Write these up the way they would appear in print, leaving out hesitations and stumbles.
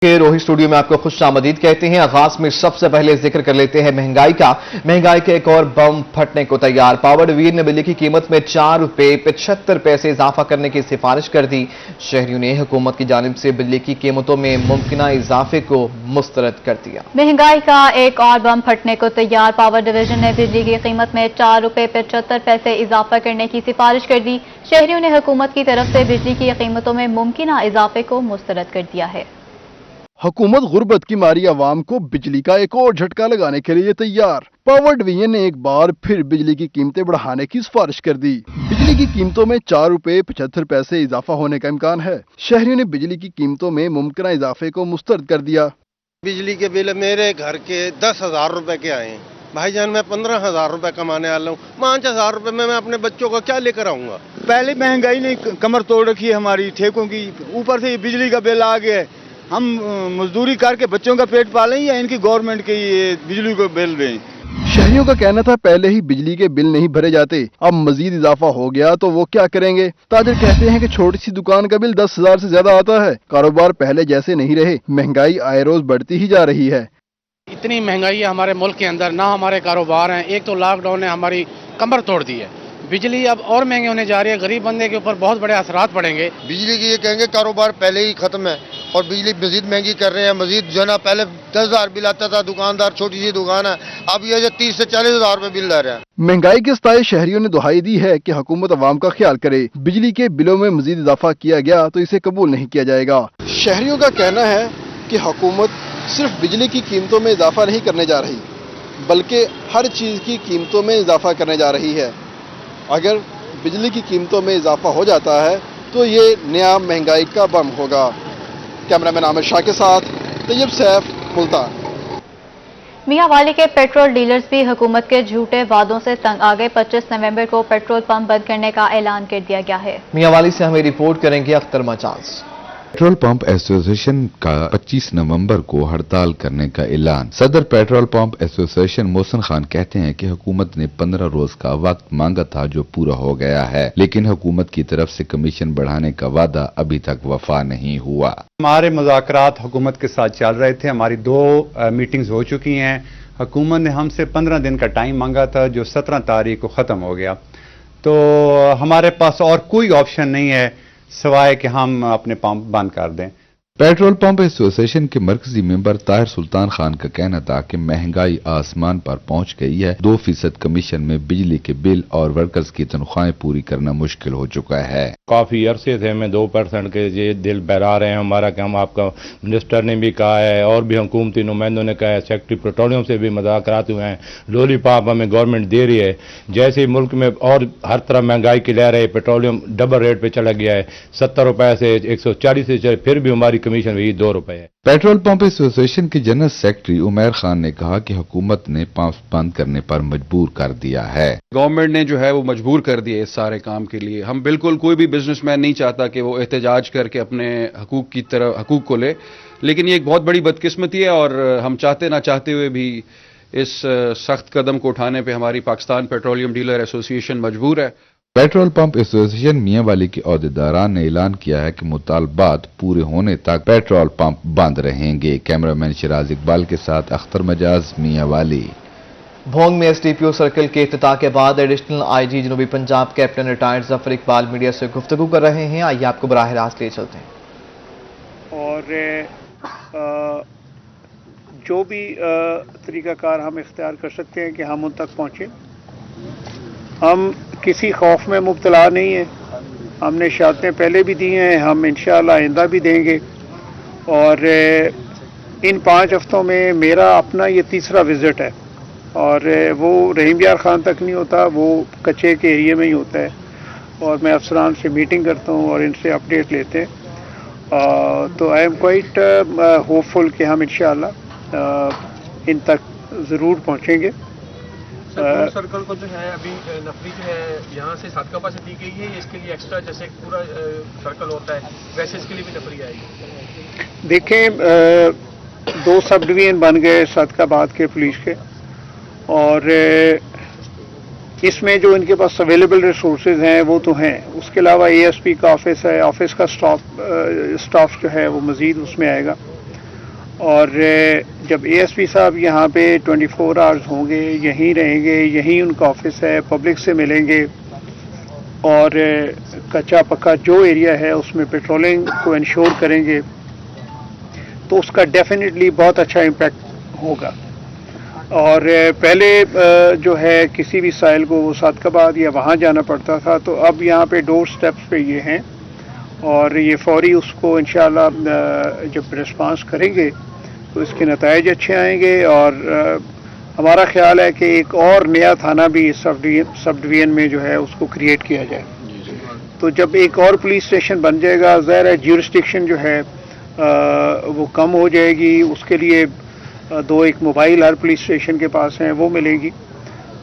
Rohit studio में आपको खुश आमदीद कहते हैं। आगाज में सबसे पहले जिक्र कर लेते हैं महंगाई का। महंगाई के एक और बम फटने को तैयार। पावर डिवीजन ने बिजली की कीमत में ₹4.75 इजाफा करने की सिफारिश कर दी। शहरियों ने हुकूमत की जानिब से बिजली की कीमतों में मुमकिन इजाफे को मुस्तरद कर दिया। महंगाई का एक और बम फटने को तैयार। पावर डिवीजन ने बिजली की कीमत में ₹4.75 इजाफा करने की सिफारिश कर दी। शहरियों ने हुकूमत की तरफ से बिजली की कीमतों में मुमकिन इजाफे को मुस्तरद कर दिया है। हुकूमत गुर्बत की मारी आवाम को बिजली का एक और झटका लगाने के लिए तैयार। पावर डिवीजन ने एक बार फिर बिजली की कीमतें बढ़ाने की सिफारिश कर दी। बिजली की कीमतों में ₹4.75 इजाफा होने का इम्कान है। शहरियों ने बिजली की कीमतों में मुमकिन इजाफे को मुस्तरद कर दिया। बिजली के बिल मेरे घर के 10,000 रुपए के आए हैं। भाईजान मैं 15,000 रुपए कमाने वाला हूँ। 5,000 रुपए में मैं अपने बच्चों को क्या लेकर आऊंगा। पहले महंगाई ने कमर तोड़ रखी है हमारी ठेकों की, ऊपर से बिजली का बिल आ गया। हम मजदूरी करके बच्चों का पेट पालें या इनकी गवर्नमेंट के ये बिजली को बिल दें। शहरियों का कहना था पहले ही बिजली के बिल नहीं भरे जाते, अब मजीद इजाफा हो गया तो वो क्या करेंगे। ताजिर कहते हैं कि छोटी सी दुकान का बिल 10,000 से ज्यादा आता है। कारोबार पहले जैसे नहीं रहे, महंगाई आए रोज बढ़ती ही जा रही है। इतनी महंगाई है हमारे मुल्क के अंदर, ना हमारे कारोबार हैं। एक तो लॉकडाउन ने हमारी कमर तोड़ दी है। बिजली अब और महंगी होने जा रही है। गरीब बंदे के ऊपर बहुत बड़े असरात पड़ेंगे। बिजली की ये कहेंगे कारोबार पहले ही खत्म है और बिजली मजीद महंगी कर रहे हैं। मजीद जो है ना, पहले 10,000 बिल आता था दुकानदार, छोटी सी दुकान है, अब ये 30 से 40,000 रुपए बिल ले रहे हैं। महंगाई के सताए शहरियों ने दुहाई दी है कि हुकूमत अवाम का ख्याल करे। बिजली के बिलों में मजीद इजाफा किया गया तो इसे कबूल नहीं किया जाएगा। शहरियों का कहना है कि हुकूमत सिर्फ बिजली की कीमतों में इजाफा नहीं करने जा रही, बल्कि हर चीज की कीमतों में इजाफा करने जा रही है। अगर बिजली की कीमतों में इजाफा हो जाता है तो ये नया महंगाई का बम होगा। कैमरामैन आमिर शाह के साथ तैयब सैफ, मुल्तान। मियांवाली के पेट्रोल डीलर्स भी हुकूमत के झूठे वादों से तंग आ गए। 25 नवंबर को पेट्रोल पंप बंद करने का ऐलान कर दिया गया है। मियांवाली से हमें रिपोर्ट करेंगे Akhtar Majaz. Petrol pump association का 25 नवंबर को हड़ताल करने का ऐलान। सदर petrol pump association Mohsin Khan कहते हैं कि हुकूमत ने 15 रोज का वक्त मांगा था जो पूरा हो गया है, लेकिन हुकूमत की तरफ से कमीशन बढ़ाने का वादा अभी तक वफा नहीं हुआ। हमारे मुज़ाकरात हुकूमत के साथ चल रहे थे। हमारी 2 मीटिंग्स हो चुकी हैं। हुकूमत ने हमसे 15 दिन का टाइम मांगा था जो 17 तारीख को ख़त्म हो गया। तो हमारे पास और कोई ऑप्शन नहीं है सवाए कि हम अपने पंप बंद कर दें। पेट्रोल पंप एसोसिएशन के मरकजी मेंबर ताहिर सुल्तान खान का कहना था कि महंगाई आसमान पर पहुंच गई है। 2% कमीशन में बिजली के बिल और वर्कर्स की तनख्वाहें पूरी करना मुश्किल हो चुका है। काफी अरसे से हमें 2% के ये दिल बहरा रहे हैं हमारा कि हम आपका मिनिस्टर ने भी कहा है और भी हुकूमती नुमाइंदों ने कहा है, सेक्रेटरी पेट्रोलियम से भी मुज़ाकरात हुए हैं। लॉलीपॉप हमें गवर्नमेंट दे रही है। जैसे मुल्क में और हर तरफ महंगाई की लहर है, पेट्रोलियम डबल रेट पे चला गया है, 70 रुपए से 140 से, फिर भी हमारी कमीशन वही 2 रुपए है। पेट्रोल पंप एसोसिएशन के जनरल सेक्रेटरी उमैर खान ने कहा कि हुकूमत ने पंप बंद करने पर मजबूर कर दिया है। गवर्नमेंट ने जो है वो मजबूर कर दिया इस सारे काम के लिए। हम बिल्कुल, कोई भी बिजनेसमैन नहीं चाहता कि वो एहतजाज करके अपने हकूक को ले, लेकिन ये एक बहुत बड़ी बदकिस्मती है और हम चाहते ना चाहते हुए भी इस सख्त कदम को उठाने पर हमारी पाकिस्तान पेट्रोलियम डीलर एसोसिएशन मजबूर है। पेट्रोल पंप एसोसिएशन मियांवाली के अहदेदारान ने ऐलान किया है कि मुतालबात पूरे होने तक पेट्रोल पंप बंद रहेंगे। कैमरामैन शिराज इकबाल के साथ अख्तर मजाज, मियांवाली। भोंग में एसडीपीओ सर्कल के इफ्तिताह के बाद एडिशनल आईजी जनूबी Punjab captain retired Zafar Iqbal media से गुफ्तगू कर रहे हैं। आइए आपको बराह रास्त ले चलते हैं। और जो भी तरीकाकार हम इख्तियार कर सकते हैं कि हम उन तक पहुँचें। हम किसी खौफ में मुब्तला नहीं है। हमने शहादतें पहले भी दी हैं, हम इंशाअल्लाह आइंदा भी देंगे। और इन 5 हफ्तों में मेरा अपना ये 3रा विज़िट है और वो रहीम यार खान तक नहीं होता, वो कच्चे के एरिया में ही होता है। और मैं अफसरान से मीटिंग करता हूँ और इनसे अपडेट लेते हैं। तो आई एम क्वाइट होपफुल कि हम इंशाअल्लाह इन तक ज़रूर पहुँचेंगे। सर्कल को जो है अभी नफरी जो है यहाँ से सादकापा से दी गई है, इसके लिए एक्स्ट्रा जैसे पूरा सर्कल होता है वैसे इसके लिए भी नफरी आएगी। देखें 2 सब डिवीजन बन गए सादकाबाद के पुलिस के और इसमें जो इनके पास अवेलेबल रिसोर्सेज हैं वो तो हैं। उसके अलावा एएसपी का ऑफिस है, ऑफिस का स्टाफ जो है वो मज़ीद उसमें आएगा। اور جب ASP صاحب یہاں پہ 24 آورز ہوں گے، یہیں رہیں گے، یہیں ان کا آفس ہے، پبلک سے ملیں گے اور کچا پکا جو ایریا ہے اس میں پیٹرولنگ کو انشور کریں گے، تو اس کا ڈیفینیٹلی بہت اچھا امپیکٹ ہوگا. اور پہلے جو ہے کسی بھی سائل کو وہ صادقآباد یا وہاں جانا پڑتا تھا، تو اب یہاں پہ ڈور سٹیپس پہ یہ ہیں اور یہ فوری اس کو انشاءاللہ جب ریسپانس کریں گے تو اس کے نتائج اچھے آئیں گے. اور ہمارا خیال ہے کہ ایک اور نیا تھانہ بھی سب ڈویژن میں جو ہے اس کو کریٹ کیا جائے. تو جب ایک اور پولیس اسٹیشن بن جائے گا، ظاہر ہے جیورسڈکشن جو ہے وہ کم ہو جائے گی. اس کے لیے 2-1 موبائل ہر پولیس اسٹیشن کے پاس ہیں، وہ ملے گی.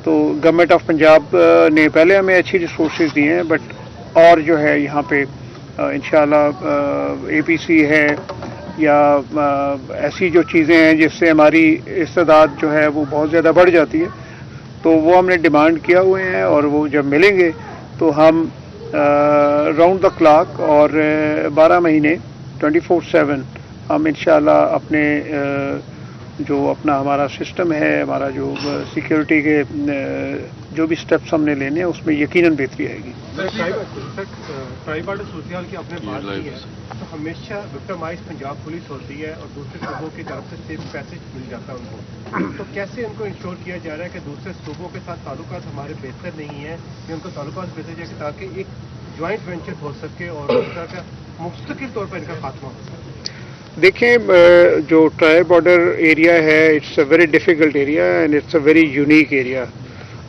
تو گورنمنٹ آف پنجاب نے پہلے ہمیں اچھی ریسورسز دی ہیں، بٹ اور جو ہے یہاں پہ انشاءاللہ APC ہے یا ایسی جو چیزیں ہیں جس سے ہماری استعداد جو ہے وہ بہت زیادہ بڑھ جاتی ہے، تو وہ ہم نے ڈیمانڈ کیا ہوئے ہیں اور وہ جب ملیں گے تو ہم راؤنڈ دا کلاک اور 12 مہینے 24/7 ہم انشاءاللہ اپنے جو اپنا ہمارا سسٹم ہے، ہمارا جو سیکیورٹی کے جو بھی سٹیپس ہم نے لینے ہیں اس میں یقیناً بہتری آئے گی. ٹرائی بارڈر صورتحال کی آپ نے بات کی ہے تو ہمیشہ وکٹمائز پنجاب پولیس ہوتی ہے اور دوسرے صوبوں کی طرف سے صرف پیسج مل جاتا ہے ان کو، تو کیسے ان کو انشور کیا جا رہا ہے کہ دوسرے صوبوں کے ساتھ تعلقات ہمارے بہتر نہیں ہیں کہ ان کو تعلقات بہتر جائے تاکہ ایک جوائنٹ وینچر ہو سکے اور اس طرح کا مستقل طور پر ان کا خاتمہ ہو سکے؟ دیکھیں، جو ٹرائی بارڈر ایریا ہے it's a very difficult area and it's a very unique area.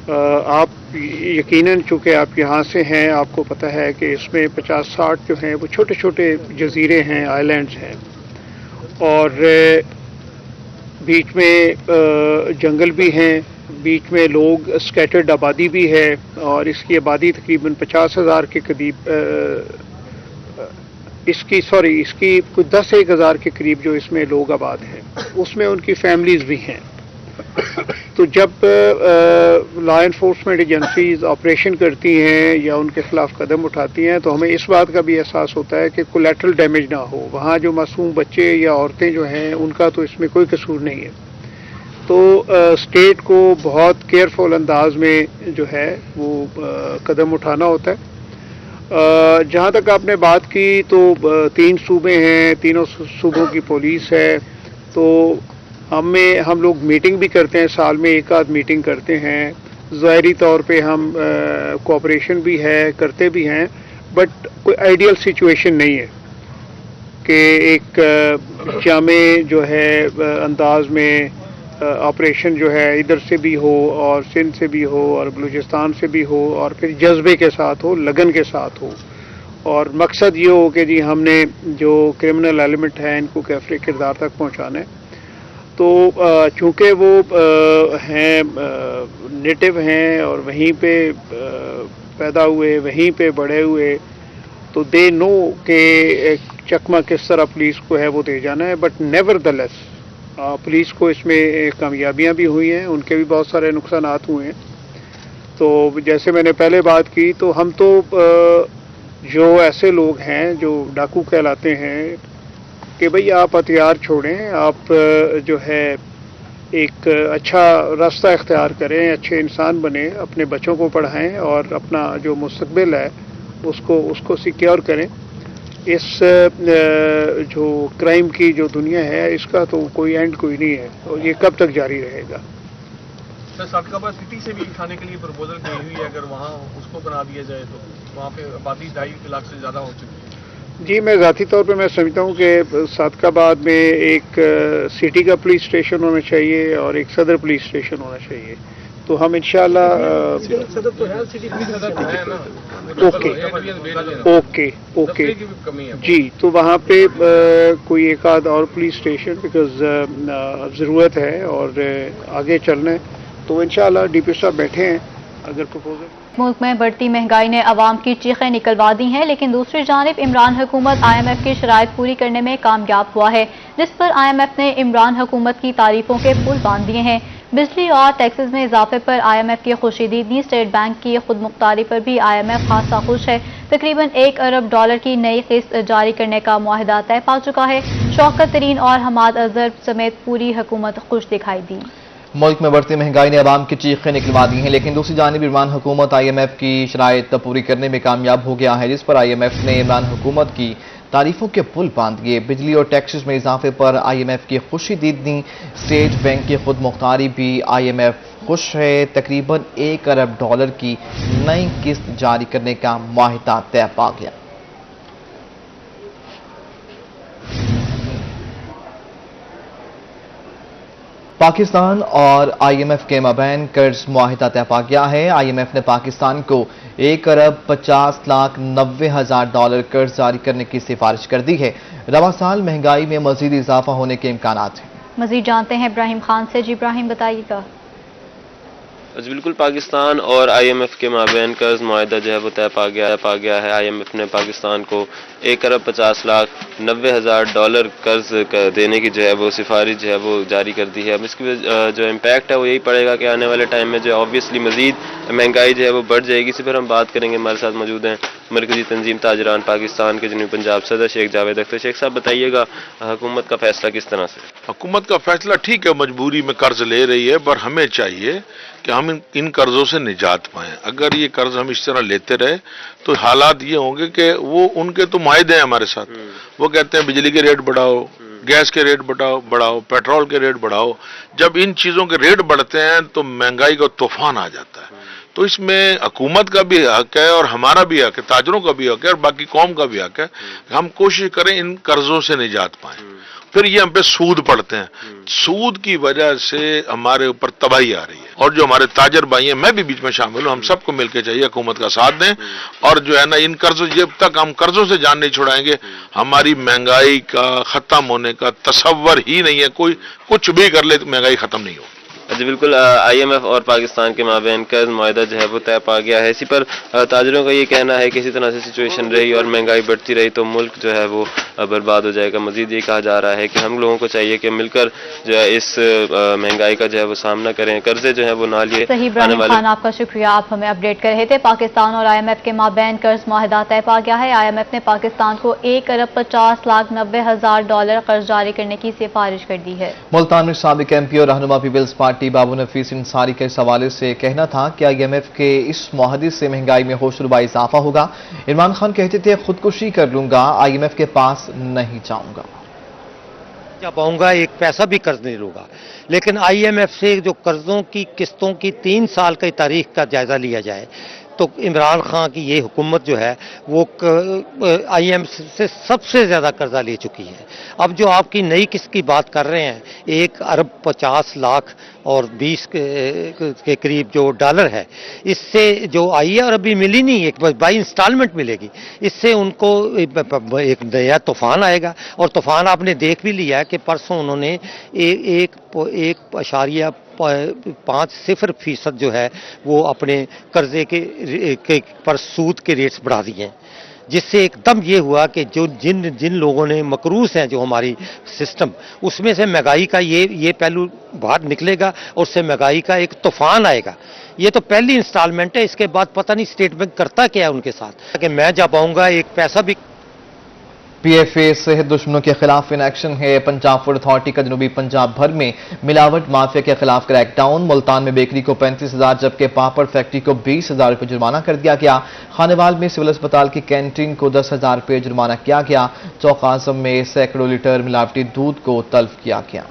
آپ یقیناً چونکہ آپ یہاں سے ہیں آپ کو پتہ ہے کہ اس میں 50-60 جو ہیں وہ چھوٹے چھوٹے جزیرے ہیں، آئی لینڈز ہیں، اور بیچ میں جنگل بھی ہیں، بیچ میں لوگ اسکیٹرڈ آبادی بھی ہے، اور اس کی آبادی تقریباً 50,000 کے قریب اس کی کچھ 10,000 کے قریب جو اس میں لوگ آباد ہیں، اس میں ان کی فیملیز بھی ہیں. تو جب لا انفورسمنٹ ایجنسیز آپریشن کرتی ہیں یا ان کے خلاف قدم اٹھاتی ہیں تو ہمیں اس بات کا بھی احساس ہوتا ہے کہ کولیٹرل ڈیمیج نہ ہو. وہاں جو معصوم بچے یا عورتیں جو ہیں ان کا تو اس میں کوئی قصور نہیں ہے. تو اسٹیٹ کو بہت کیئرفل انداز میں جو ہے وہ قدم اٹھانا ہوتا ہے. جہاں تک آپ نے بات کی تو 3 صوبے ہیں، تینوں صوبوں کی پولیس ہے، تو ہم لوگ میٹنگ بھی کرتے ہیں، سال میں 1 آدھ میٹنگ کرتے ہیں. ظاہری طور پہ ہم کوآپریشن بھی ہے، کرتے بھی ہیں، بٹ کوئی آئیڈیل سچویشن نہیں ہے کہ ایک جامع جو ہے انداز میں آپریشن جو ہے ادھر سے بھی ہو اور سندھ سے بھی ہو اور بلوچستان سے بھی ہو اور پھر جذبے کے ساتھ ہو، لگن کے ساتھ ہو، اور مقصد یہ ہو کہ جی ہم نے جو کرمنل ایلیمنٹ ہے ان کو کیفر کردار تک پہنچانا ہے. تو چونکہ وہ ہیں نیٹو ہیں اور وہیں پہ پیدا ہوئے، وہیں پہ بڑے ہوئے، تو دے نو کہ چکمہ کس طرح پولیس کو ہے وہ دے جانا ہے. But never the less police کو اس میں کامیابیاں بھی ہوئی ہیں، ان کے بھی بہت سارے نقصانات ہوئے ہیں. تو جیسے میں نے پہلے بات کی تو ہم تو جو ایسے لوگ ہیں جو ڈاکو کہلاتے ہیں کہ بھئی آپ ہتھیار چھوڑیں، آپ جو ہے ایک اچھا راستہ اختیار کریں، اچھے انسان بنیں، اپنے بچوں کو پڑھائیں اور اپنا جو مستقبل ہے اس کو سیکیور کریں. اس جو کرائم کی جو دنیا ہے اس کا تو کوئی اینڈ کوئی نہیں ہے، اور یہ کب تک جاری رہے گا. سر، صادقآباد سٹی سے بھی اٹھانے کے لیے پرپوزل گئی ہوئی ہے، اگر وہاں اس کو بنا دیا جائے تو وہاں پہ آبادی 2.5 لاکھ سے زیادہ ہو چکی ہے. جی، میں ذاتی طور پہ میں سمجھتا ہوں کہ صادقآباد میں ایک سٹی کا پولیس اسٹیشن ہونا چاہیے اور ایک صدر پولیس اسٹیشن ہونا چاہیے. تو ہم انشاءاللہ اوکے جی، تو وہاں پہ کوئی 1 آدھ اور پولیس اسٹیشن بیکاز ضرورت ہے اور آگے چلنا ہے. تو انشاءاللہ ڈی پی صاحب بیٹھے ہیں. اگر پرپوزل ملک میں بڑھتی مہنگائی نے عوام کی چیخیں نکلوا دی ہیں، لیکن دوسری جانب عمران حکومت IMF کی شرائط پوری کرنے میں کامیاب ہوا ہے، جس پر IMF نے عمران حکومت کی تعریفوں کے پل باندھ دیے ہیں. بجلی اور ٹیکسز میں اضافے پر IMF کی خوشیدگی، اسٹیٹ بینک کی خود مختاری پر بھی IMF خاصا خوش ہے۔ تقریباً $1 ارب کی نئی قسط جاری کرنے کا معاہدہ طے پا چکا ہے۔ شوکت ترین اور حماد اظہر سمیت پوری حکومت خوش دکھائی دی۔ ملک میں بڑھتی مہنگائی نے عوام کی چیخیں نکلوا دی ہیں، لیکن دوسری جانب عمران حکومت IMF کی شرائط پوری کرنے میں کامیاب ہو گیا ہے، جس پر IMF نے عمران حکومت کی تعریفوں کے پل باندھ دیے۔ بجلی اور ٹیکسز میں اضافے پر IMF کی خوشی دی، اسٹیٹ بینک کی خود مختاری بھی IMF خوش ہے۔ تقریباً $1 ارب کی نئی قسط جاری کرنے کا معاہدہ طے پا گیا۔ پاکستان اور IMF کے مابین قرض معاہدہ طے پا گیا ہے۔ IMF نے پاکستان کو $1,50,90,000 قرض جاری کرنے کی سفارش کر دی ہے۔ رواں سال مہنگائی میں مزید اضافہ ہونے کے امکانات ہیں۔ مزید جانتے ہیں ابراہیم خان سے۔ جی ابراہیم بتائیے گا۔ بالکل، پاکستان اور IMF کے مابین قرض معاہدہ جو ہے وہ طے پا گیا ہے۔ IMF نے پاکستان کو $1,50,90,000 قرض دینے کی جو ہے وہ سفارش جو ہے وہ جاری کر دی ہے۔ اب اس کی جو امپیکٹ ہے وہ یہی پڑے گا کہ آنے والے ٹائم میں جو آبویسلی مزید مہنگائی جو ہے وہ بڑھ جائے گی۔ اسی پر ہم بات کریں گے، ہمارے ساتھ موجود ہیں مرکزی تنظیم تاجران پاکستان کے جنوبی پنجاب صدر شیخ جاوید اختر۔ شیخ صاحب بتائیے گا، حکومت کا فیصلہ کس طرح سے؟ حکومت کا فیصلہ ٹھیک ہے، مجبوری میں قرض لے رہی ہے، پر ہمیں چاہیے کہ ہم ان قرضوں سے نجات پائیں۔ اگر یہ قرض ہم اس طرح لیتے رہے تو حالات یہ ہوں گے کہ وہ ان کے تو معاہدے ہیں ہمارے ساتھ، وہ کہتے ہیں بجلی کے ریٹ بڑھاؤ، گیس کے ریٹ بڑھاؤ، پیٹرول کے ریٹ بڑھاؤ۔ جب ان چیزوں کے ریٹ بڑھتے ہیں تو مہنگائی کا طوفان آ جاتا ہے۔ تو اس میں حکومت کا بھی حق ہے اور ہمارا بھی حق ہے، تاجروں کا بھی حق ہے اور باقی قوم کا بھی حق ہے کہ ہم کوشش کریں ان قرضوں سے نجات پائیں۔ پھر یہ ہم پہ سود پڑتے ہیں، سود کی وجہ سے ہمارے اوپر تباہی آ رہی ہے، اور جو ہمارے تاجر بھائی ہیں، میں بھی بیچ میں شامل ہوں، ہم سب کو مل کے چاہیے حکومت کا ساتھ دیں، اور جو ہے نا ان قرضوں، جب تک ہم قرضوں سے جان نہیں چھڑائیں گے ہماری مہنگائی کا ختم ہونے کا تصور ہی نہیں ہے۔ کوئی کچھ بھی کر لے تو مہنگائی ختم نہیں ہوگی۔ جی بالکل، IMF اور پاکستان کے مابین قرض معاہدہ جو ہے وہ طے پا گیا ہے۔ اسی پر تاجروں کا یہ کہنا ہے کہ اسی طرح سے سچویشن رہی اور مہنگائی بڑھتی رہی تو ملک جو ہے وہ برباد ہو جائے گا۔ مزید یہ کہا جا رہا ہے کہ ہم لوگوں کو چاہیے کہ مل کر جو ہے اس مہنگائی کا جو ہے وہ سامنا کریں، قرضے جو ہے وہ نہ لیے۔ صحیح ابراہیم خان، آپ کا شکریہ، آپ ہمیں اپڈیٹ کر رہے تھے۔ پاکستان اور IMF کے مابین قرض معاہدہ طے پا گیا ہے۔ IMF نے پاکستان کو $1,50,90,000 قرض جاری کرنے کی سفارش کر دی ہے۔ ملتان میں سابق MP اور رہنما پیپلز پارٹی بابو نفیس انصاری کا اس حوالے سے کہنا تھا کہ IMF کے اس معاہدے سے مہنگائی میں ہوشربا اضافہ ہوگا۔ عمران خان کہتے تھے خودکشی کر لوں گا، IMF کے پاس نہیں جاؤں گا۔ جب آؤں گا ایک پیسہ بھی قرض نہیں لوں گا، لیکن IMF سے جو قرضوں کی قسطوں کی 3 سال کی تاریخ کا جائزہ لیا جائے تو عمران خان کی یہ حکومت جو ہے وہ IMF سے سب سے زیادہ قرضہ لے چکی ہے۔ اب جو آپ کی نئی قسط کی بات کر رہے ہیں، $1,50,20,00,000 کے قریب جو ڈالر ہے، اس سے جو آئی ہے اور ابھی ملی نہیں، ایک بائی انسٹالمنٹ ملے گی، اس سے ان کو ایک نیا طوفان آئے گا۔ اور طوفان آپ نے دیکھ بھی لیا ہے کہ پرسوں انہوں نے 1.50% جو ہے وہ اپنے قرضے کے پر سود کے ریٹس بڑھا دیے ہیں، جس سے ایک دم یہ ہوا کہ جن لوگوں نے مقروض ہیں جو ہماری سسٹم، اس میں سے مہنگائی کا یہ پہلو باہر نکلے گا اور اس سے مہنگائی کا ایک طوفان آئے گا۔ یہ تو پہلی انسٹالمنٹ ہے، اس کے بعد پتہ نہیں اسٹیٹ بینک کرتا کیا ہے ان کے ساتھ، کہ میں جب آؤں گا ایک پیسہ بھی۔ PFA صحت دشمنوں کے خلاف ان ایکشن ہے۔ پنجاب فوڈ اتھارٹی کا جنوبی پنجاب بھر میں ملاوٹ مافیا کے خلاف کریک ڈاؤن۔ ملتان میں بیکری کو 35,000 جبکہ پاپڑ فیکٹری کو 20,000 روپے جرمانہ کر دیا گیا۔ خانیوال میں سول اسپتال کی کینٹین کو 10,000 روپے جرمانہ کیا گیا۔ چوک اعظم میں سینکڑوں لیٹر ملاوٹی دودھ کو تلف کیا گیا۔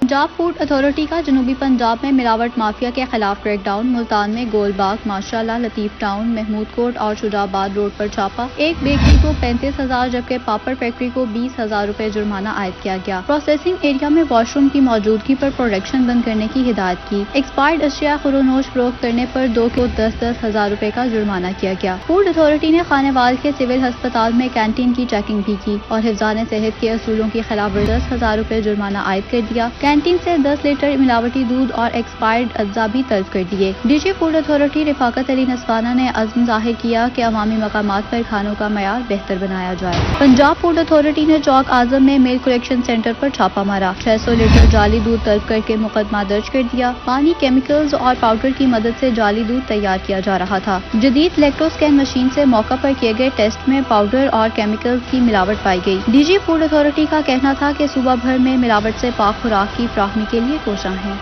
پنجاب فوڈ اتھارٹی کا جنوبی پنجاب میں ملاوٹ مافیا کے خلاف کریک ڈاؤن۔ ملتان میں گول باغ، ماشاءاللہ، لطیف ٹاؤن، محمود کوٹ اور شجاع آباد روڈ پر چھاپا۔ ایک بیکری کو 35,000 جبکہ پاپڑ فیکٹری کو 20,000 روپے جرمانہ عائد کیا گیا۔ پروسیسنگ ایریا میں واش روم کی موجودگی پر پروڈکشن بند کرنے کی ہدایت کی۔ ایکسپائرڈ اشیاء خورونوش فروخت کرنے پر 2 کو 10,000 روپے کا جرمانہ کیا گیا۔ فوڈ اتھارٹی نے خانیوال کے سول ہسپتال میں کینٹین کی چیکنگ بھی کی اور حفظان صحت کے اصولوں کی خلاف ورزی 10,000 روپے جرمانہ عائد کر دیا۔ कैंटीन से 10 लीटर मिलावटी दूध और एक्सपायर्ड अज्जा भी तलब कर दिए। DG food authority Rafaqat Ali Naswana ने अज़्म जाहिर किया कि अवामी मकामात पर खानों का मयार बेहतर बनाया जाए। पंजाब फूड अथॉरिटी ने चौक आजम में मिल्क कलेक्शन सेंटर पर छापा मारा। 600 लीटर जाली दूध तलब करके मुकदमा दर्ज कर दिया। पानी, केमिकल्स और पाउडर की मदद से जाली दूध तैयार किया जा रहा था। जदीद इलेक्ट्रोस्कैन मशीन से मौका पर किए गए टेस्ट में पाउडर और केमिकल्स की मिलावट पाई गई। डीजी फूड अथॉरिटी का कहना था कि सूबा भर में मिलावट से पाक खुराक की फराहमी के लिए कोशां हैं।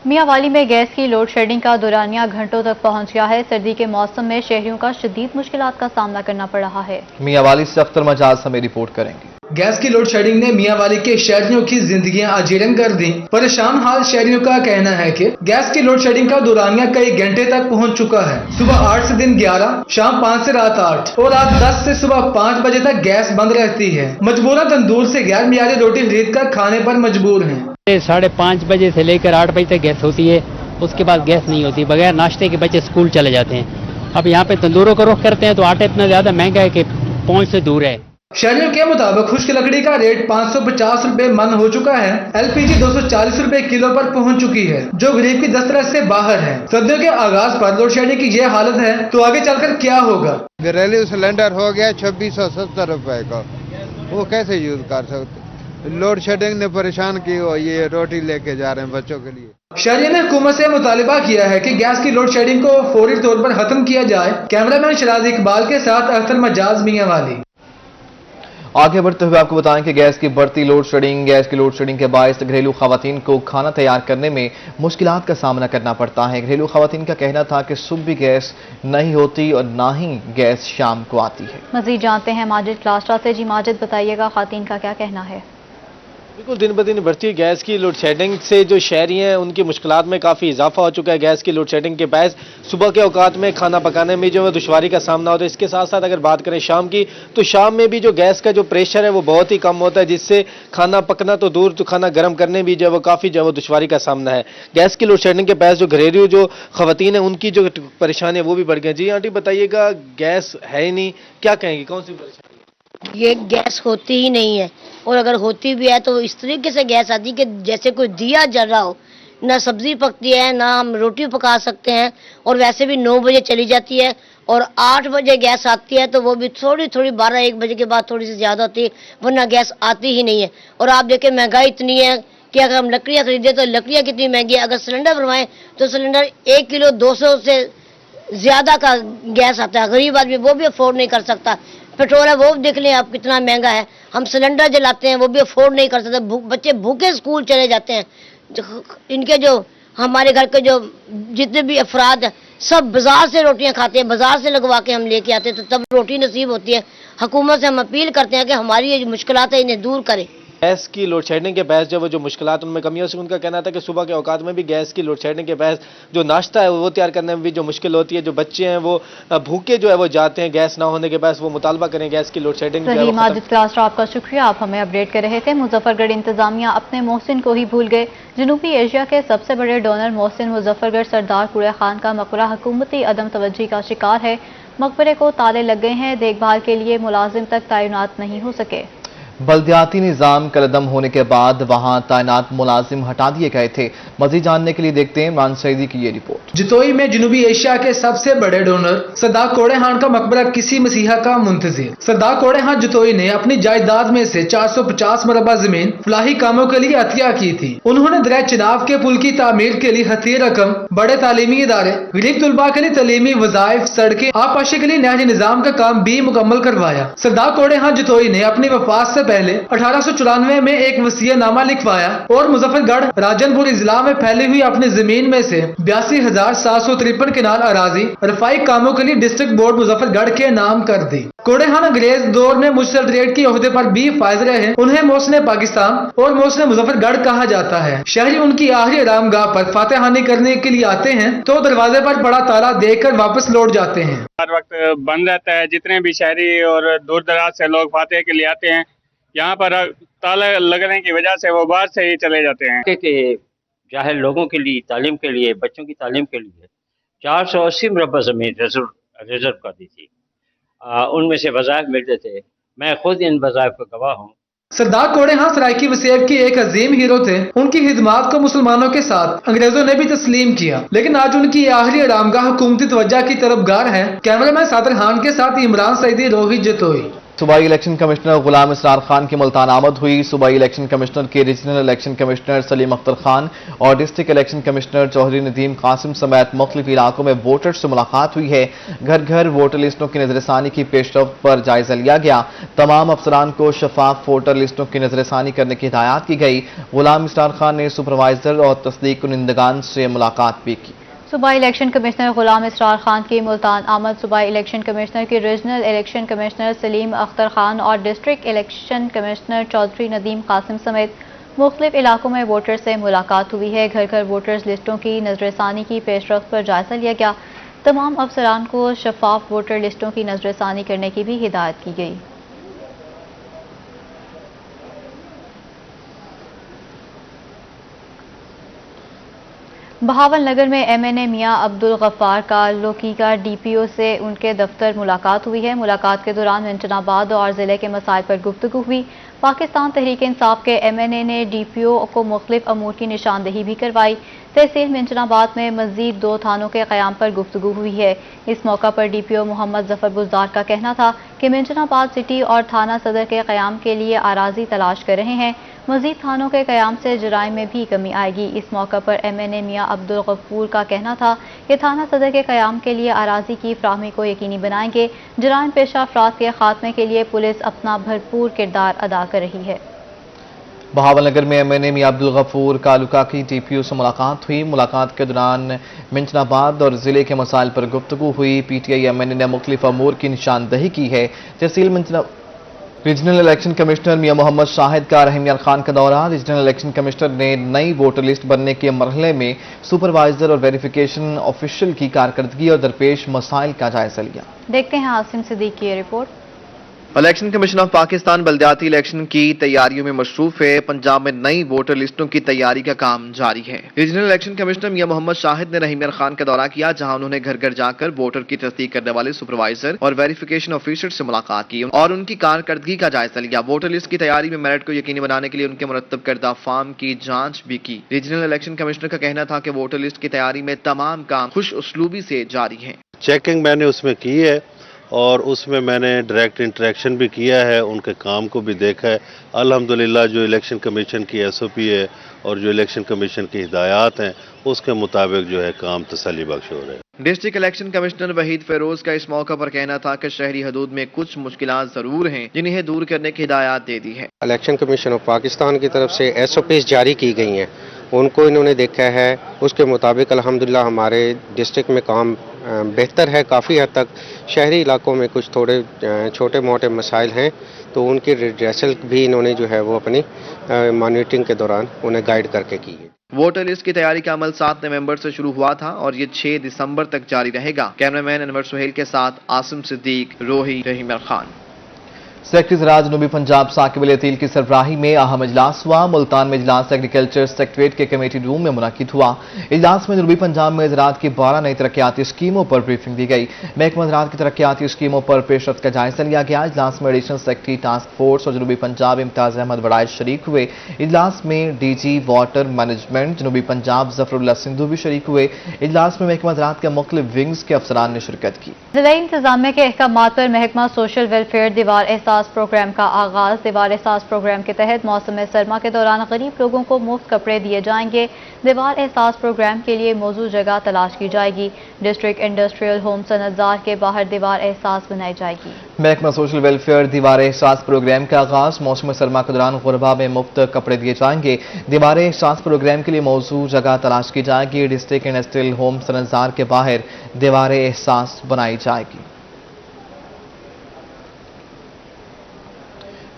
मियांवाली में गैस की लोड शेडिंग का दौरानिया घंटों तक पहुंच गया है। सर्दी के मौसम में शहरियों का शदीद मुश्किलात का सामना करना पड़ रहा है। मियांवाली से अख्तर मजाज हमें रिपोर्ट करेंगे। गैस की लोड शेडिंग ने मियांवाली के शहरियों की जिंदगियां अजीरन कर दी। परेशान हाल शहरियों का कहना है कि गैस की लोड शेडिंग का दौरानिया कई घंटे तक पहुंच चुका है। सुबह 8 से दिन 11, शाम 5 से रात 8 और रात 10 से सुबह 5 बजे तक गैस बंद रहती है। मजबूरन तंदूर से गैर मियारी रोटी खरीद कर खाने पर मजबूर हैं। 5:30 बजे से लेकर 8 बजे तक गैस होती है, उसके बाद गैस नहीं होती। बगैर नाश्ते के बच्चे स्कूल चले जाते हैं। अब यहाँ पे तंदूरों का रुख करते हैं तो आटा इतना ज्यादा महंगा है कि पहुंच से दूर है। शहरियों के मुताबिक खुश्क लकड़ी का रेट 550 रुपए मन हो चुका है। LPG 240 रुपए किलो पर पहुंच चुकी है, जो गरीब की दस्तरस से बाहर है। सर्दियों के आगाज पर लोड शेडिंग की ये हालत है तो आगे चलकर क्या होगा। घरेलू सिलेंडर हो गया 2670 रुपए का, वो कैसे यूज कर सकते। लोड शेडिंग ने परेशान की हो, ये रोटी लेके जा रहे हैं बच्चों के लिए। शहरियों ने हुकूमत से मुतालिबा किया है कि गैस की लोड शेडिंग को फौरी तौर पर खत्म किया जाए। कैमरामैन शराज इकबाल के साथ अख्तर मजाज, मियांवाली। आगे बढ़ते हुए आपको बताएं कि गैस की बढ़ती लोड शेडिंग के बायस घरेलू खवातीन को खाना तैयार करने में मुश्किलात का सामना करना पड़ता है। घरेलू खवातीन का कहना था कि सुबह भी गैस नहीं होती और ना ही गैस शाम को आती है। मजीद जानते हैं माजिद क्लास्ट्रा से। जी माजिद, बताइएगा खातीन का क्या कहना है। बिल्कुल, दिन ब दिन बढ़ती हुई गैस की लोड शेडिंग से जो शहरी हैं उनकी मुश्किलात में काफ़ी इजाफा हो चुका है। गैस की लोड शेडिंग के बायस सुबह के औकात में खाना पकाने में जो है दुश्वारी का सामना होता है। इसके साथ साथ अगर बात करें शाम की, तो शाम में भी जो गैस का जो प्रेशर है वो बहुत ही कम होता है, जिससे खाना पकना तो दूर, तो खाना गर्म करने भी जो है वो काफ़ी जो है वो दुश्वारी का सामना है। गैस की लोड शेडिंग के बायस जो घरेलू जो खवातीन हैं उनकी जो परेशानी है वो भी बढ़ गई। जी आंटी, बताइएगा, गैस है ही नहीं, क्या कहेंगे, कौन सी परेशानी? ये गैस होती ही नहीं है, और अगर होती भी है तो इस तरीके से गैस आती है कि जैसे कोई दिया जल रहा हो। ना सब्जी पकती है, ना हम रोटी पका सकते हैं, और वैसे भी 9 बजे चली जाती है और 8 बजे गैस आती है, तो वो भी थोड़ी 12-1 बजे के बाद थोड़ी सी ज़्यादा होती है, वरना गैस आती ही नहीं है। और आप देखें महंगाई इतनी है कि अगर हम लकड़ियाँ खरीदें तो लकड़ियाँ कितनी महंगी है। अगर सिलेंडर भरवाएं तो सिलेंडर 1 किलो 200 से ज़्यादा का गैस आता है। गरीब आदमी वो भी अफोर्ड नहीं कर सकता। पेट्रोल है वो देख लें आप कितना महंगा है। हम सिलेंडर जलाते हैं वो भी अफोर्ड नहीं कर सकते। बच्चे भूखे स्कूल चले जाते हैं। इनके जो हमारे घर के जो जितने भी अफराद हैं सब बाजार से रोटियां खाते हैं, बाजार से लगवा के हम लेके आते हैं, तो तब रोटी नसीब होती है। हुकूमत से हम अपील करते हैं कि हमारी ये जो मुश्किलात है इन्हें दूर करें। गैस की लोड शेडिंग के बहस जो मुश्किलात उनमें कमी हो सके, उनका कहना था कि सुबह के औकात में भी गैस की लोड शेडिंग के बहस जो नाश्ता है वो तैयार करने में भी जो मुश्किल होती है। जो बच्चे हैं वो भूखे जो है वो जाते हैं गैस ना होने के बहस, वो मुतालबा करें गैस की लोड शेडिंग। सही माजिद क्लास्ट्रा, आपका शुक्रिया, आप हमें अपडेट कर रहे थे। मुजफ्फरगढ़ इंतजामिया अपने मोहसिन को ही भूल गए। जनूबी एशिया के सबसे बड़े डोनर मोहसिन मुजफ्फरगढ़ सरदार कुरे खान का मकबरा हुकूमती अदम तवज्जी का शिकार है। मकबरे को ताले लग गए हैं, देखभाल के लिए मुलाजिम तक तैनात नहीं हो सके। बल्दियाती निज़ाम कलदम होने के बाद वहां तैनात मुलाजिम हटा दिए गए थे। मजीद जानने के लिए देखते हैं इमरान सईदी की ये रिपोर्ट। जितोई में जनूबी एशिया के सबसे बड़े डोनर सरदार कोड़े खान का मकबरा किसी मसीहा का मुंतजिर। सरदार कोड़े खान जितोई ने अपनी जायदाद में से 450 मरबा जमीन फलाही कामों के लिए अतिया की थी। उन्होंने दरिया चिनाब के पुल की तामीर के लिए हथियार रकम, बड़े तालीमी इदारे, गरीब तलबा के लिए तलीमी वज़ाइफ, सड़कें, आबपाशी के लिए नहरी निजाम का काम भी मुकम्मल करवाया। सरदार कोड़े खान जितोई ने अपनी वफात से पहले 1894 में एक वसीयतनामा लिखवाया और मुजफ्फरगढ़ राजनपुर इजला में फैली हुई अपनी जमीन में से 82,753 किनाल अराजी रफाई कामों के लिए डिस्ट्रिक्ट बोर्ड मुजफ्फरगढ़ के नाम कर दी। कोड़े खान अंग्रेज दौर में मजिस्ट्रेट के ओहदे पर भी फायज रहे। उन्हें मोहसिन पाकिस्तान और मोहसिन मुजफ्फरगढ़ कहा जाता है। शहरी उनकी आखिरी आरामगाह पर फातेहानी करने के लिए आते हैं तो दरवाजे पर बड़ा ताला देकर वापस लौट जाते हैं। हर वक्त बंद रहता है। जितने भी शहरी और दूर दराज से लोग फातेह के लिए आते हैं, यहाँ पर ताला लगने की वजह से वो बाहर से ही चले जाते हैं। के जाहिर लोगों के लिए, तालीम के लिए, बच्चों की तालीम के लिए 480 मरबा ज़मीन रिजर्व कर दी थी। उनमें से वज़ाइफ मिलते थे। मैं खुद इन वज़ाइफ का गवाह हूँ। सरदार कोड़े हाँ सराइकी वसीयत के एक अजीम हीरो थे। उनकी खिदमात को मुसलमानों के साथ अंग्रेजों ने भी तस्लीम किया, लेकिन आज उनकी आखिरी आरामगाह हुकूमती तवज्जो की तरफगार है। कैमरामैन सादर खान के साथ इमरान सईदी, रोहित जतोई। सूबाई इलेक्शन कमिश्नर गुलाम इसरार खान की मुल्तान आमद हुई। सूबाई इलेक्शन कमिश्नर के regional election commissioner Salim Akhtar Khan और district election commissioner Chaudhry Nadeem Qasim समेत मुख्तलिफ इलाकों में वोटर्स से मुलाकात हुई है। घर घर वोटर लिस्टों की नजरसानी की पेशरफ्त पर जायजा लिया गया। तमाम अफसरान को शफाफ वोटर लिस्टों की नजरसानी करने की हिदायत की गई। गुलाम इसरार खान ने सुपरवाइजर और तस्दीक कुनिंदगान से मुलाकात भी की। सूबाई इलेक्शन कमिश्नर गुलाम इसरार खान की मुल्तान आमद। सूबाई इलेक्शन कमिश्नर की regional election commissioner Salim Akhtar Khan और district election commissioner Chaudhry Nadeem Qasim समेत मुख्तलिफ इलाकों में वोटर से मुलाकात हुई है। घर घर वोटर्स लिस्टों की नजरसानी की पेशरफ्त पर जायजा लिया गया। तमाम अफसरान को शफाफ वोटर लिस्टों की नजरसानी करने की भी हिदायत की गई। बहावल नगर में एमएनए मियां अब्दुल गफ्फार का लोकीका डीपीओ से उनके दफ्तर मुलाकात हुई है। मुलाकात के दौरान मिंटनाबाद और जिले के मसाइल पर गुफ्तगू हुई। पाकिस्तान तहरीक इंसाफ के एमएनए ने डीपीओ को मुख्तलिफ अमूर की निशानदेही भी करवाई। तहसील मिंटनाबाद में मजीद 2 थानों के क़याम पर गुफ्तगू हुई है। इस मौका पर डीपीओ मोहम्मद जफर बुज़दार का कहना था कि मिंटनाबाद सिटी और थाना सदर के क़याम के लिए आराजी तलाश कर रहे हैं। मजीद थानों के क़याम से जराइम में भी कमी आएगी। इस मौका पर एमएनए मियां अब्दुल गफूर का कहना था कि थाना सदर के क़याम के लिए आराजी की फ्राहमी को यकीनी बनाएंगे। जराइम पेशा अफराद के खात्मे के लिए पुलिस अपना भरपूर किरदार अदा कर रही है। बहावल नगर में एमएनए मियां अब्दुल गफूर कालुका की टीपीओ से मुलाकात हुई। मुलाकात के दौरान मिंटनाबाद और जिले के मसाइल पर गुफ्तगू हुई। पीटीआई एमएनए ने मुख्तलिफ अमूर की निशानदही की है। तहसील रीजनल इलेक्शन कमिश्नर मियां मोहम्मद शाहिद का रहीम यार खान का दौरा। रीजनल इलेक्शन कमिश्नर ने नई वोटर लिस्ट बनने के मरहले में सुपरवाइजर और वेरिफिकेशन ऑफिशियल की कारकर्दगी और दरपेश मसाइल का जायजा लिया। देखते हैं आसिम सिद्दीकी की report. Election commission of Pakistan बल्दियाती इलेक्शन की तैयारियों में मशरूफ है। पंजाब में नई वोटर लिस्टों की तैयारी का काम जारी है। रीजनल इलेक्शन कमिश्नर मियां मोहम्मद शाहिद ने रहीम यार खान का दौरा किया, जहां उन्होंने घर घर जाकर वोटर की तस्दीक करने वाले सुपरवाइजर और वेरिफिकेशन ऑफिसर से मुलाकात की और उनकी कारकर्दगी का जायजा लिया। वोटर लिस्ट की तैयारी में मेरिट को यकीनी बनाने के लिए उनके मुरत्तब करदा फार्म की जांच भी की। रीजनल इलेक्शन कमिश्नर का कहना था कि वोटर लिस्ट की तैयारी में तमाम काम खुश उसलूबी से जारी है। चेकिंग मैंने उसमें की है और उसमें मैंने डायरेक्ट इंटरेक्शन भी किया है, उनके काम को भी देखा है। अल्हम्दुलिल्लाह जो इलेक्शन कमीशन की एसओपी है और जो इलेक्शन कमीशन की हिदायत हैं उसके मुताबिक जो है काम तसल्ली बख्श हो रहे हैं। District election commissioner Waheed Feroz का इस मौका पर कहना था कि शहरी हदूद में कुछ मुश्किलात जरूर हैं, जिन्हें दूर करने की हिदायत दे दी है। इलेक्शन कमीशन ऑफ पाकिस्तान की तरफ से एसओपीज जारी की गई हैं, उनको इन्होंने देखा है। उसके मुताबिक अल्हम्दुलिल्लाह हमारे डिस्ट्रिक्ट में काम बेहतर है। काफ़ी हद तक शहरी इलाकों में कुछ थोड़े छोटे मोटे मसाइल हैं, तो उनकी रिड्रेसल भी इन्होंने जो है वो अपनी मॉनिटरिंग के दौरान उन्हें गाइड करके की है। वोटर लिस्ट की तैयारी का अमल 7 नवंबर से शुरू हुआ था और ये 6 दिसंबर तक जारी रहेगा। कैमरामैन अनवर सुहेल के साथ आसिम सिद्दीक, रोही, रहीम यार खान। सेक्रेटरी ज़राअत जनूबी पंजाब साकिब अली अतील की सरबराही में अहम इजलास हुआ। मुल्तान में इजलास एग्रीकल्चर सेक्रेटरीट के कमेटी रूम में मुनक्किद हुआ। इजलास में जनूबी पंजाब में ज़राअत की 12 नई तरक्याती स्कीमों पर ब्रीफिंग दी गई। महकमा ज़राअत की तरक्याती स्कीमों पर पेशरफ्त का जायजा लिया गया। इजलास में एडिशनल सेक्रेटरी टास्क फोर्स और जनूबी पंजाब इम्तियाज अहमद वड़ाइच शरीक हुए। इजलास में डीजी वाटर मैनेजमेंट जनूबी पंजाब जफरुल्लाह सिंधु भी शरीक हुए। इजलास में महकमा ज़राअत के मुख्तलिफ विंग्स के अफसरान ने शिरकत की। जिला इंतजामिया के अहकामात पर महकमा सोशल वेलफेयर दीवार एहसास प्रोग्राम का आगाज। दीवार एहसास प्रोग्राम के तहत मौसम सरमा के दौरान गरीब लोगों को मुफ्त कपड़े दिए जाएंगे। दीवार एहसास प्रोग्राम के लिए मौजूद जगह तलाश की जाएगी। डिस्ट्रिक्ट इंडस्ट्रियल होम सनतजार के बाहर दीवार एहसास बनाई जाएगी। महकमा सोशल वेलफेयर दीवार एहसास प्रोग्राम का आगाज। मौसम सरमा के दौरान गुरबा में मुफ्त कपड़े दिए जाएंगे। दीवार एहसास प्रोग्राम के लिए मौजूद जगह तलाश की जाएगी। डिस्ट्रिक्ट इंडस्ट्रियल होम सनतजार के बाहर दीवार एहसास बनाई जाएगी।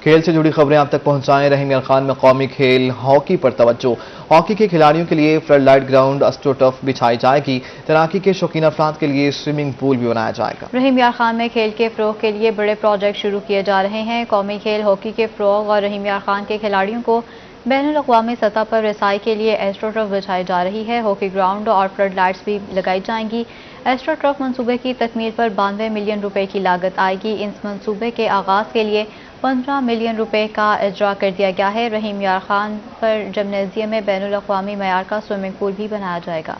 खेल से जुड़ी खबरें आप तक पहुंचाएं। रहीम यार खान में कौमी खेल हॉकी पर तवज्जो। हॉकी के खिलाड़ियों के लिए फ्लड लाइट ग्राउंड अस्ट्रोटर्फ बिछाई जाएगी। तैराकी के शौकीन अफराद के लिए स्विमिंग पूल भी बनाया जाएगा। रहीम यार खान में खेल के फ़रोग़ के लिए बड़े प्रोजेक्ट शुरू किए जा रहे हैं। कौमी खेल हॉकी के फ़रोग़ और रहीम यार खान के खिलाड़ियों को बैनुल-अक़वामी सतह पर रसाई के लिए एस्ट्रोटर्फ बिछाई जा रही है। हॉकी ग्राउंड और फ्लड लाइट्स भी लगाई जाएंगी। एस्ट्रोटर्फ मंसूबे की तकमील पर 92 मिलियन रुपए की लागत आएगी। इस मंसूबे के आगाज के लिए 15 मिलियन रुपए का इजरा कर दिया गया है। रहीम यार खान पर जिम्नेजियम में बैनुल अक़वामी मयार का स्विमिंग पूल भी बनाया जाएगा।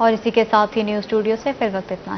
और इसी के साथ ही न्यूज़ स्टूडियो से फिर वक्त इतना ही।